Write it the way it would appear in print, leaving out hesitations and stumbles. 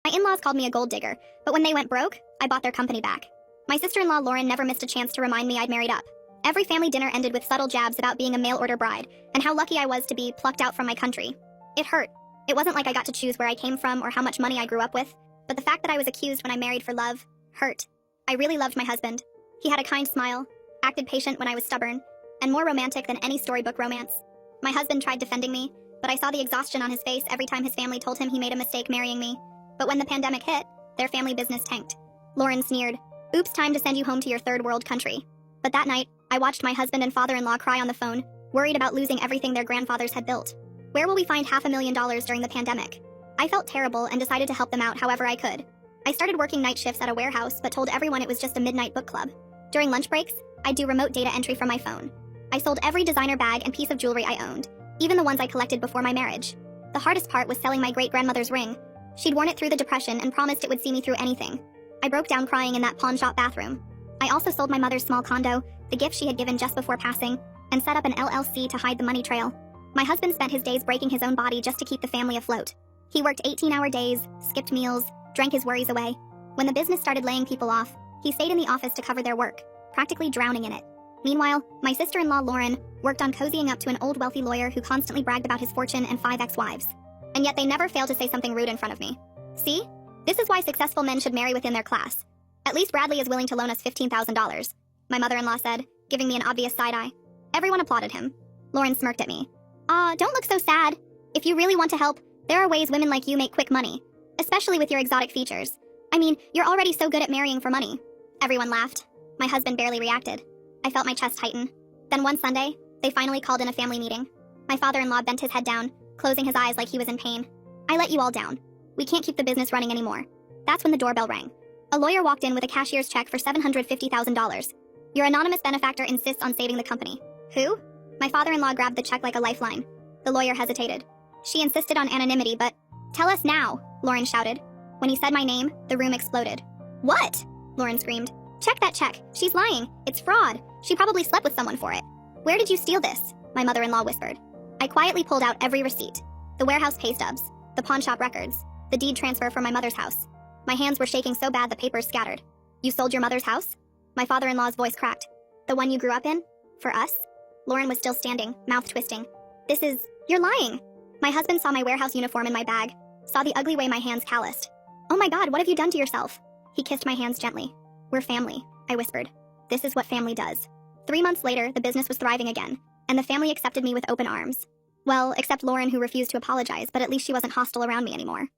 My in-laws called me a gold digger, but when they went broke, I bought their company back. My sister-in-law Lauren never missed a chance to remind me I'd married up. Every family dinner ended with subtle jabs about being a mail-order bride, and how lucky I was to be plucked out from my country. It hurt. It wasn't like I got to choose where I came from or how much money I grew up with, but the fact that I was accused when I married for love hurt. I really loved my husband. He had a kind smile, acted patient when I was stubborn, and more romantic than any storybook romance. My husband tried defending me, but I saw the exhaustion on his face every time his family told him he made a mistake marrying me. But when the pandemic hit, their family business tanked. Lauren sneered, "Oops, time to send you home to your third world country." But that night, I watched my husband and father-in-law cry on the phone, worried about losing everything their grandfathers had built. Where will we find $500,000 during the pandemic? I felt terrible and decided to help them out however I could. I started working night shifts at a warehouse but told everyone it was just a midnight book club. During lunch breaks, I'd do remote data entry from my phone. I sold every designer bag and piece of jewelry I owned, even the ones I collected before my marriage. The hardest part was selling my great-grandmother's ring. She'd worn it through the Depression and promised it would see me through anything. I broke down crying in that pawn shop bathroom. I also sold my mother's small condo, the gift she had given just before passing, and set up an LLC to hide the money trail. My husband spent his days breaking his own body just to keep the family afloat. He worked 18-hour days, skipped meals, drank his worries away. When the business started laying people off, he stayed in the office to cover their work, practically drowning in it. Meanwhile, my sister-in-law Lauren worked on cozying up to an old wealthy lawyer who constantly bragged about his fortune and 5 ex-wives. And yet they never failed to say something rude in front of me. See? This is why successful men should marry within their class. At least Bradley is willing to loan us $15,000, my mother-in-law said, giving me an obvious side-eye. Everyone applauded him. Lauren smirked at me. Don't look so sad. If you really want to help, there are ways women like you make quick money, especially with your exotic features. I mean, you're already so good at marrying for money. Everyone laughed. My husband barely reacted. I felt my chest tighten. Then one Sunday, they finally called in a family meeting. My father-in-law bent his head down, closing his eyes like he was in pain. "I let you all down. We can't keep the business running anymore." That's when the doorbell rang. A lawyer walked in with a cashier's check for $750,000. "Your anonymous benefactor insists on saving the company." "Who?" My father-in-law grabbed the check like a lifeline. The lawyer hesitated. "She insisted on anonymity, but—" "Tell us now," Lauren shouted. When he said my name, the room exploded. "What?" Lauren screamed. "Check that check. She's lying. It's fraud. She probably slept with someone for it." "Where did you steal this?" my mother-in-law whispered. I quietly pulled out every receipt. The warehouse pay stubs, the pawn shop records, the deed transfer from my mother's house. My hands were shaking so bad the papers scattered. "You sold your mother's house?" My father-in-law's voice cracked. "The one you grew up in? For us?" Lauren was still standing, mouth twisting. "You're lying." My husband saw my warehouse uniform in my bag, saw the ugly way my hands calloused. "Oh my God, what have you done to yourself?" He kissed my hands gently. "We're family," I whispered. "This is what family does." 3 months later, the business was thriving again, and the family accepted me with open arms. Well, except Lauren, who refused to apologize, but at least she wasn't hostile around me anymore.